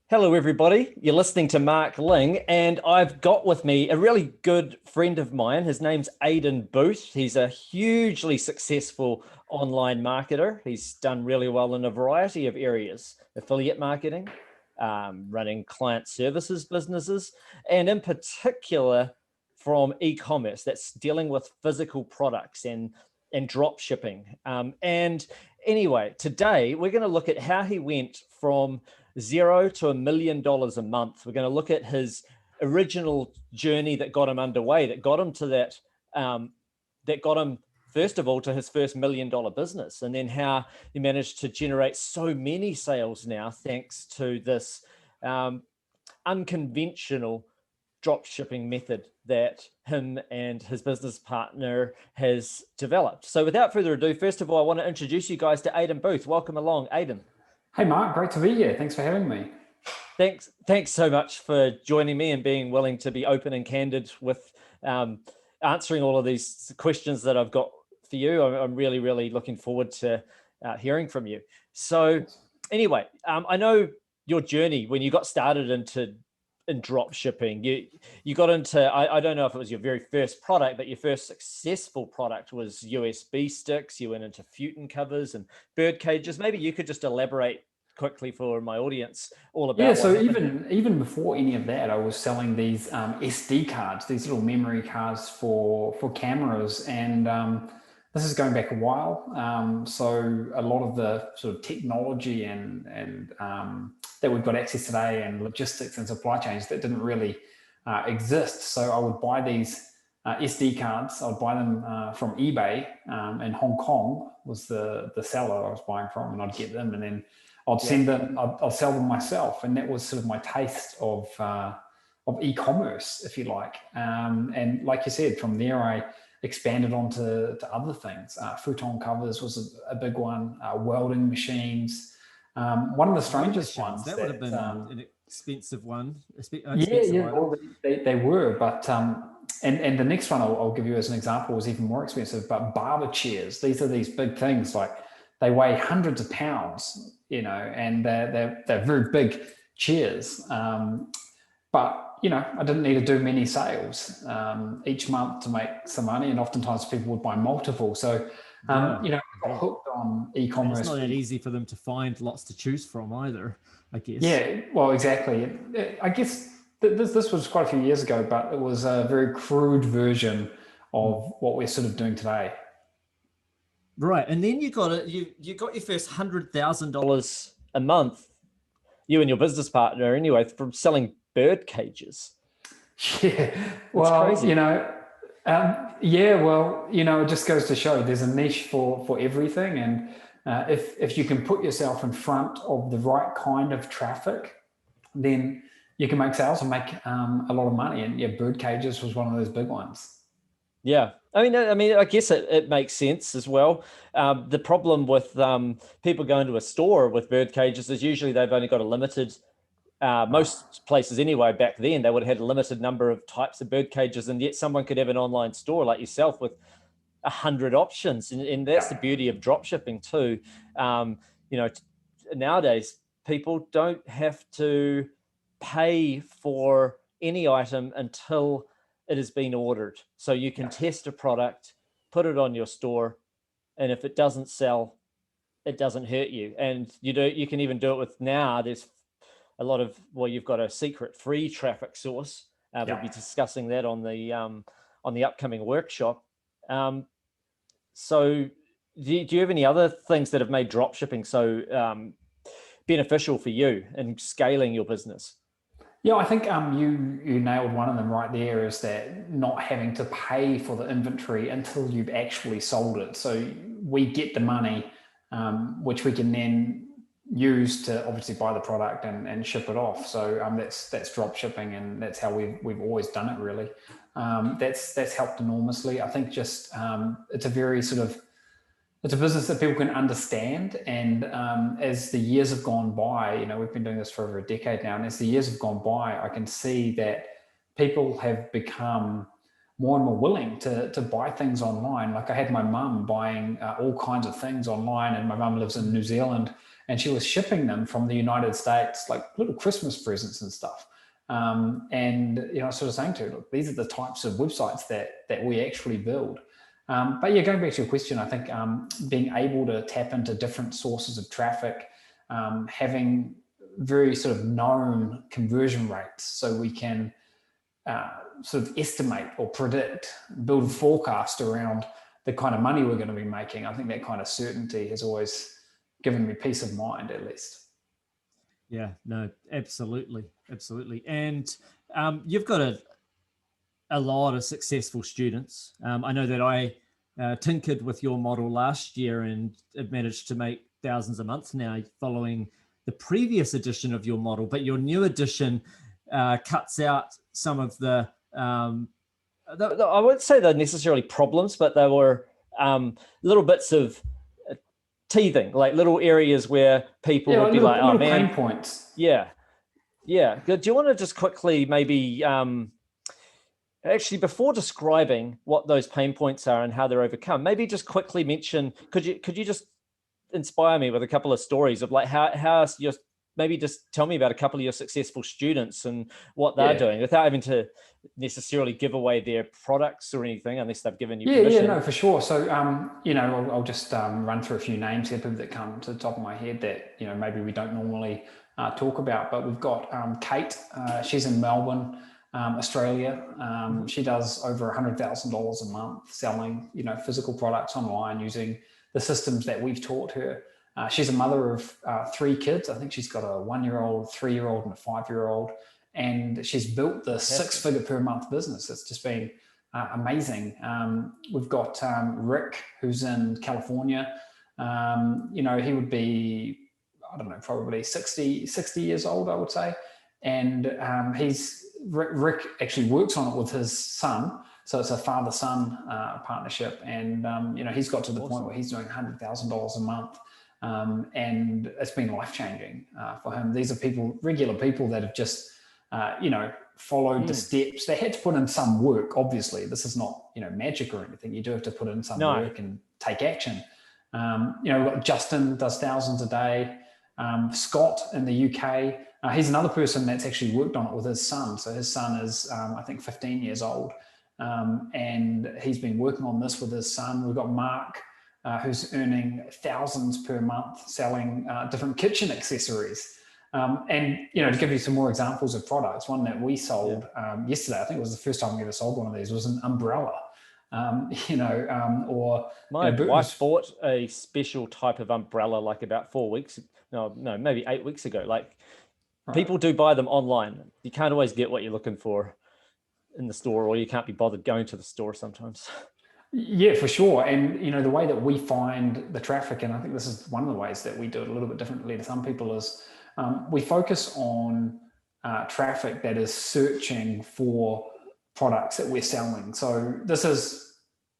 Hello, everybody. You're listening to Mark Ling, and I've got with me a really good friend of mine. His name's Aidan Booth. He's a hugely successful online marketer. He's done really well in a variety of areas: affiliate marketing, running client services businesses, and in particular from e-commerce that's dealing with physical products and drop shipping. And anyway, today we're going to look at how he went from zero to $1 million a month. We're going to look at his original journey that got him underway, that got him to that got him first of all to his first $1 million business, and then how he managed to generate so many sales now thanks to this unconventional drop shipping method that him and his business partner has developed. So without further ado, first of all, I want to introduce you guys to Aidan Booth. Welcome along, Aidan. Hey, Mark, great to be here. Thanks for having me. Thanks so much for joining me and being willing to be open and candid with answering all of these questions that I've got for you. I'm really, really looking forward to hearing from you. So anyway, I know your journey when you got started in drop shipping. You got into, I don't know if it was your very first product, but your first successful product was USB sticks. You went into Futon covers and Birdcages. Maybe you could just elaborate quickly for my audience all about. Yeah, so even before any of that, I was selling these SD cards, these little memory cards for cameras, and this is going back a while. So a lot of the sort of technology and that we've got access today, and logistics and supply chains that didn't really exist. So I would buy these SD cards. I would buy them from eBay, and Hong Kong was the seller I was buying from, and I'd get them, and then I'd send them. I'll sell them myself, and that was sort of my taste of e-commerce, if you like. And like you said, from there I expanded on to other things. Futon covers was a big one. Welding machines. One of the strangest ones. That would have been an expensive one. Well, they were, but and the next one I'll give you as an example was even more expensive. But barber chairs. These are these big things, like they weigh hundreds of pounds, and they're very big chairs. But I didn't need to do many sales each month to make some money, and oftentimes people would buy multiple. So I got hooked on e-commerce. It's not that easy for them to find lots to choose from either, I guess. Yeah, well, exactly. I guess this was quite a few years ago, but it was a very crude version of what we're sort of doing today. Right, and then you got your first $100,000 a month, you and your business partner, anyway, from selling bird cages. Yeah, well, crazy. It just goes to show there's a niche for everything, and if you can put yourself in front of the right kind of traffic, then you can make sales and make a lot of money. And yeah, Birdcages was one of those big ones. Yeah, I mean, I guess it makes sense as well. The problem with people going to a store with Birdcages is usually they've only got a limited. Most places anyway, back then, they would have had a limited number of types of bird cages, and yet someone could have an online store like yourself with 100 options. And that's the beauty of drop shipping too. Nowadays, people don't have to pay for any item until it has been ordered. So you can test a product, put it on your store, and if it doesn't sell, it doesn't hurt you. And you can even do it with now. There's a lot of, you've got a secret free traffic source. We'll be discussing that on the upcoming workshop. So do you have any other things that have made drop shipping so beneficial for you in scaling your business? Yeah, I think you nailed one of them right there, is that not having to pay for the inventory until you've actually sold it. So we get the money, which we can then use to obviously buy the product and ship it off. So that's drop shipping, and that's how we've always done it, really. That's helped enormously. I think just it's a business that people can understand, and as the years have gone by, we've been doing this for over a decade now, and as the years have gone by, I can see that people have become more and more willing to buy things online. Like I had my mum buying all kinds of things online, and my mum lives in New Zealand, and she was shipping them from the United States, like little Christmas presents and stuff. And I was sort of saying to her, look, these are the types of websites that we actually build. But yeah, going back to your question, I think being able to tap into different sources of traffic, having very sort of known conversion rates, so we can sort of estimate or predict, build a forecast around the kind of money we're going to be making. I think that kind of certainty has always given me peace of mind, at least. Yeah, no, absolutely. And you've got a lot of successful students. I know that I tinkered with your model last year and have managed to make thousands a month now following the previous edition of your model, but your new edition cuts out some of the I wouldn't say they're necessarily problems, but they were little bits of teething, like little areas where people would be like, oh man, pain points. Yeah. Good. Do you want to just quickly maybe actually, before describing what those pain points are and how they're overcome, maybe just quickly mention, could you just inspire me with a couple of stories of like how you're, maybe just tell me about a couple of your successful students and what they're doing without having to necessarily give away their products or anything unless they've given you permission. Yeah, no, for sure. So, I'll just run through a few names here that come to the top of my head that, maybe we don't normally talk about, but we've got Kate. She's in Melbourne, Australia. She does over $100,000 a month selling, physical products online using the systems that we've taught her. She's a mother of 3 kids. I think she's got a 1-year-old, 3-year-old, and a 5-year-old. And she's built the 6-figure per month business. It's just been amazing. We've got Rick, who's in California. He would be, I don't know, probably 60 years old, I would say. And Rick actually works on it with his son. So it's a father-son partnership. And, he's got to the point where he's doing $100,000 a month. And it's been life-changing for him. These are regular people that have just, followed the steps. They had to put in some work, obviously. This is not, magic or anything. You do have to put in some work and take action. We've got Justin does thousands a day. Scott in the UK, he's another person that's actually worked on it with his son. So his son is, I think, 15 years old. And he's been working on this with his son. We've got Mark, who's earning thousands per month selling different kitchen accessories. And, to give you some more examples of products, one that we sold yesterday, I think it was the first time we ever sold one of these, was an umbrella. My wife bought a special type of umbrella like about 4 weeks, maybe 8 weeks ago. Like people do buy them online. You can't always get what you're looking for in the store, or you can't be bothered going to the store sometimes. Yeah, for sure. And, the way that we find the traffic, and I think this is one of the ways that we do it a little bit differently to some people, is we focus on traffic that is searching for products that we're selling. So this is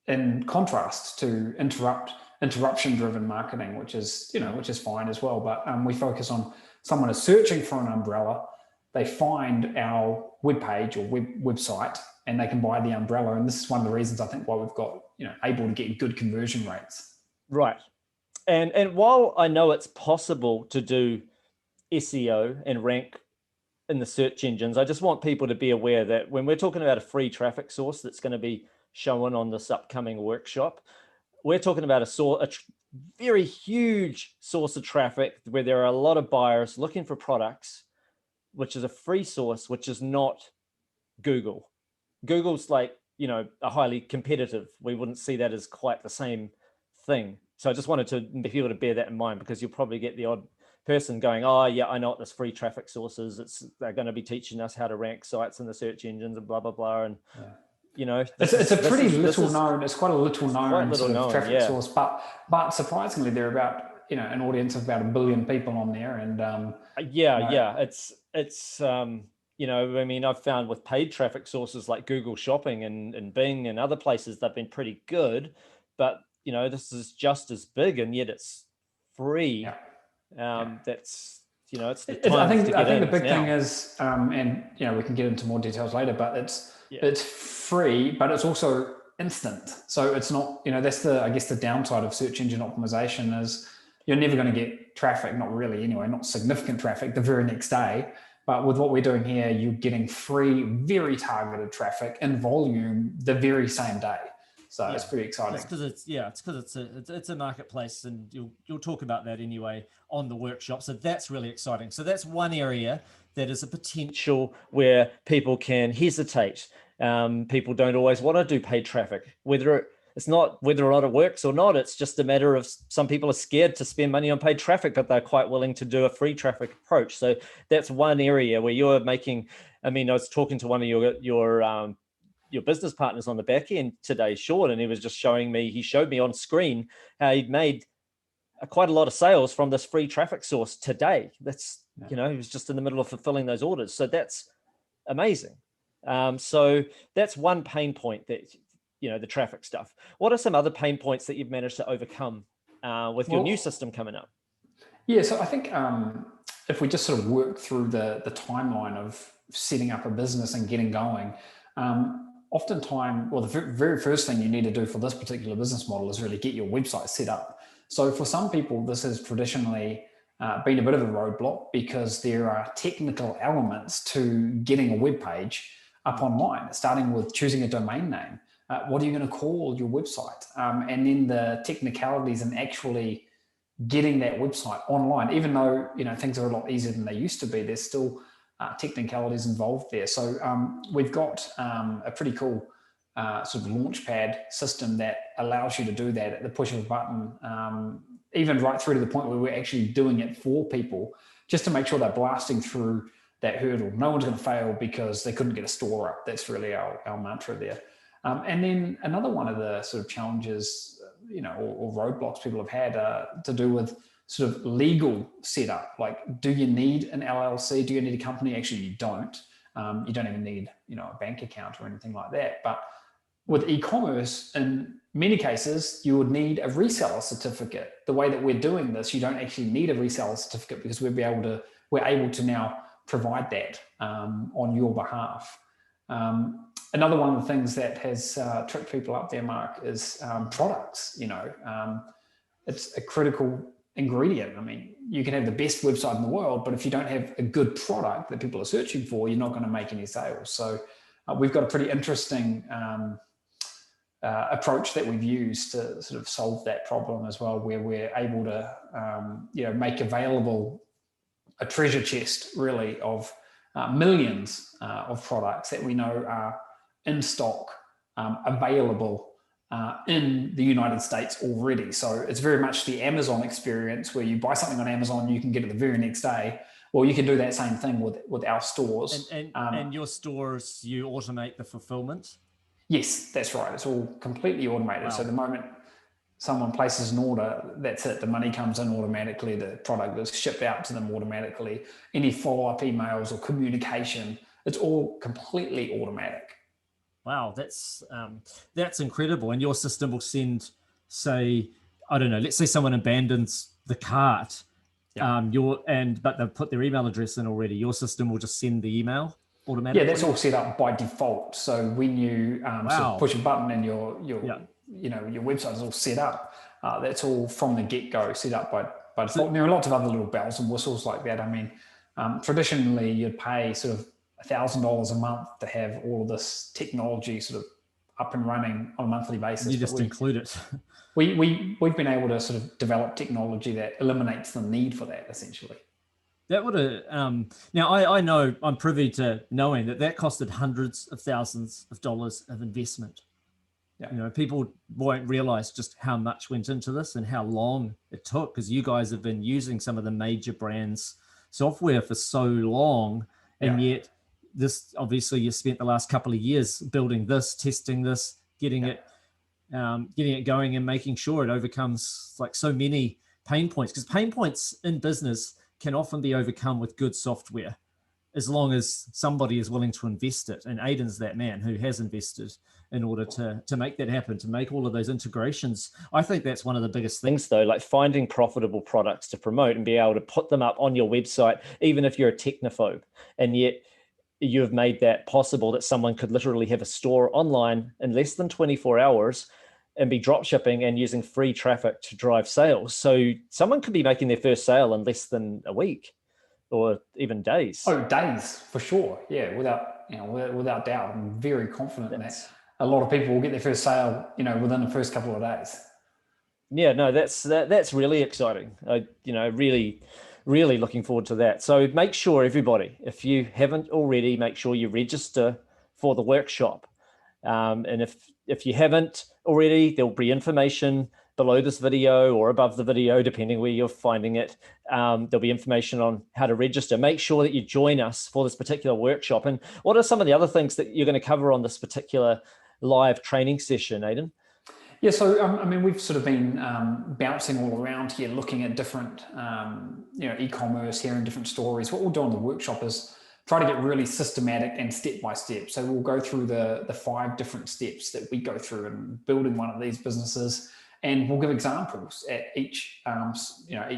in contrast to interruption-driven marketing, which is fine as well. But we focus on someone is searching for an umbrella, they find our webpage or website, and they can buy the umbrella. And this is one of the reasons I think why we've got, able to get good conversion rates. Right. And while I know it's possible to do SEO and rank in the search engines, I just want people to be aware that when we're talking about a free traffic source that's going to be shown on this upcoming workshop, we're talking about a very huge source of traffic where there are a lot of buyers looking for products, which is a free source, which is not Google. Google's like, a highly competitive. We wouldn't see that as quite the same thing. So I just wanted to be able to bear that in mind, because you'll probably get the odd person going, oh yeah, I know what this free traffic source is. They're going to be teaching us how to rank sites in the search engines and blah, blah, blah. And, it's a pretty little known, it's quite a little known sort of traffic source, but surprisingly, there are about, an audience of about 1 billion people on there. And it's I've found with paid traffic sources like Google Shopping and Bing and other places, they've been pretty good, but this is just as big, and yet it's free. That's it's the time. I think the big thing is, and we can get into more details later, but it's free, but it's also instant. So it's not, that's the downside of search engine optimization is, you're never going to get traffic, not really anyway, not significant traffic the very next day. But with what we're doing here, you're getting free, very targeted traffic in volume the very same day. So it's pretty exciting. It's because it's a marketplace, and you'll talk about that anyway on the workshop. So that's really exciting. So that's one area that is a potential where people can hesitate. People don't always want to do paid traffic, it's not whether or not it works or not. It's just a matter of some people are scared to spend money on paid traffic, but they're quite willing to do a free traffic approach. So that's one area where you're making. I mean, I was talking to one of your business partners on the back end today, Sean, and he showed me on screen how he'd made quite a lot of sales from this free traffic source today. That's, he was just in the middle of fulfilling those orders. So that's amazing. So that's one pain point, that, the traffic stuff. What are some other pain points that you've managed to overcome with your new system coming up? Yeah, so I think if we just sort of work through the timeline of setting up a business and getting going, oftentimes, well, the very first thing you need to do for this particular business model is really get your website set up. So for some people, this has traditionally been a bit of a roadblock because there are technical elements to getting a web page up online, starting with choosing a domain name. What are you going to call your website? And then the technicalities and actually getting that website online, even though, things are a lot easier than they used to be, there's still technicalities involved there. So we've got a pretty cool sort of launchpad system that allows you to do that at the push of a button, even right through to the point where we're actually doing it for people, just to make sure they're blasting through that hurdle. No one's going to fail because they couldn't get a store up. That's really our mantra there. And then another one of the sort of challenges, or roadblocks people have had to do with sort of legal setup. Like, do you need an LLC? Do you need a company? Actually, you don't. You don't even need, a bank account or anything like that. But with e-commerce, in many cases, you would need a reseller certificate. The way that we're doing this, you don't actually need a reseller certificate because we're able to now provide that on your behalf. Another one of the things that has tripped people up there, Mark, is products. It's a critical ingredient. I mean, you can have the best website in the world, but if you don't have a good product that people are searching for, you're not going to make any sales. So we've got a pretty interesting approach that we've used to sort of solve that problem as well, where we're able to make available a treasure chest, really, of millions of products that we know are in stock, available in the United States already. So it's very much the Amazon experience, where you buy something on Amazon, you can get it the very next day. Well, you can do that same thing with our stores. And your stores, you automate the fulfillment? Yes, that's right. It's all completely automated. Wow. So the moment someone places an order, that's it. The money comes in automatically. The product is shipped out to them automatically. Any follow-up emails or communication, it's all completely automatic. Wow, that's incredible. And your system will send, say, I don't know, let's say someone abandons the cart, but they've put their email address in already. Your system will just send the email automatically? Yeah, that's all set up by default. So when you sort of push a button and your website is all set up, that's all from the get-go set up by default. And there are lots of other little bells and whistles like that. I mean, traditionally you'd pay sort of $1,000 a month to have all of this technology sort of up and running on a monthly basis. You just include it. We've been able to sort of develop technology that eliminates the need for that, essentially. That would have, now I know, I'm privy to knowing that costed hundreds of thousands of dollars of investment. Yeah. People won't realize just how much went into this and how long it took, because you guys have been using some of the major brands' software for so long, and yet this, obviously you spent the last couple of years building this, testing this, getting it going and making sure it overcomes like so many pain points, because pain points in business can often be overcome with good software, as long as somebody is willing to invest it. And Aidan's that man who has invested in order to make that happen, to make all of those integrations. I think that's one of the biggest things, though, like finding profitable products to promote and be able to put them up on your website, even if you're a technophobe. And yet you've made that possible, that someone could literally have a store online in less than 24 hours and be drop shipping and using free traffic to drive sales. So someone could be making their first sale in less than a week or even days. Oh, days for sure. Yeah, without doubt. I'm very confident that a lot of people will get their first sale, within the first couple of days. Yeah, no, that's really exciting. Really, really looking forward to that. So make sure, everybody, if you haven't already, make sure you register for the workshop. And if you haven't already, there'll be information below this video or above the video, depending where you're finding it. There'll be information on how to register. Make sure that you join us for this particular workshop. And what are some of the other things that you're going to cover on this particular live training session, Aidan? Yeah, so we've sort of been bouncing all around here, looking at different, e-commerce, hearing different stories. What we'll do on the workshop is try to get really systematic and step by step. So we'll go through the 5 different steps that we go through in building one of these businesses, and we'll give examples at each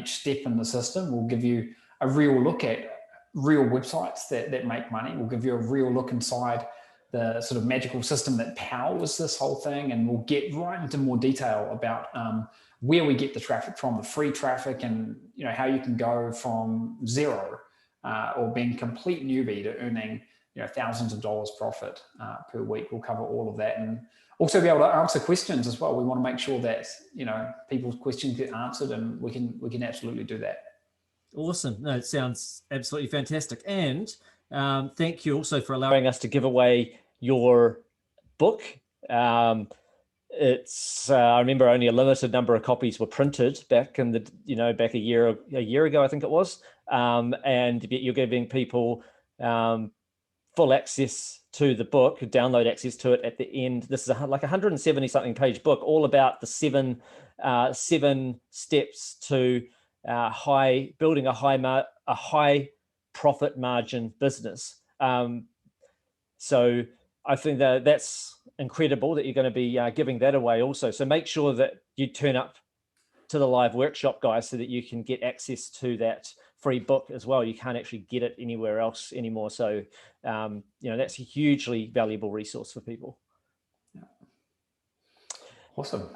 step in the system. We'll give you a real look at real websites that make money. We'll give you a real look inside the sort of magical system that powers this whole thing, and we'll get right into more detail about where we get the traffic from, the free traffic, and how you can go from zero or being complete newbie to earning thousands of dollars profit per week. We'll cover all of that, and also be able to answer questions as well. We want to make sure that people's questions get answered, and we can absolutely do that. Awesome. No, it sounds absolutely fantastic. And thank you also for allowing us to give away your book. It's I remember only a limited number of copies were printed back in the back a year ago, I think it was. And you're giving people full access to the book, download access to it at the end. This is like 170 something page book, all about the seven steps to building a high profit margin business. So I think that's incredible that you're going to be giving that away also. So make sure that you turn up to the live workshop, guys, so that you can get access to that free book as well. You can't actually get it anywhere else anymore. So, that's a hugely valuable resource for people. Yeah. Awesome.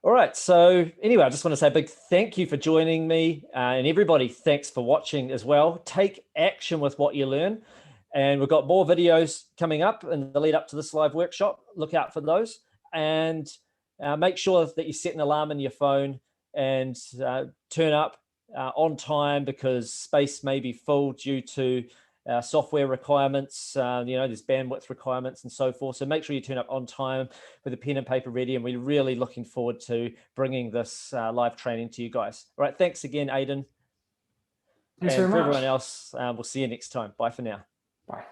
All right. So anyway, I just want to say a big thank you for joining me, and everybody, thanks for watching as well. Take action with what you learn. And we've got more videos coming up in the lead up to this live workshop. Look out for those, and make sure that you set an alarm in your phone and turn up on time, because space may be full due to software requirements. There's bandwidth requirements and so forth. So make sure you turn up on time with a pen and paper ready. And we're really looking forward to bringing this live training to you guys. All right. Thanks again, Aidan. Thanks very much. For everyone else, we'll see you next time. Bye for now. Bye.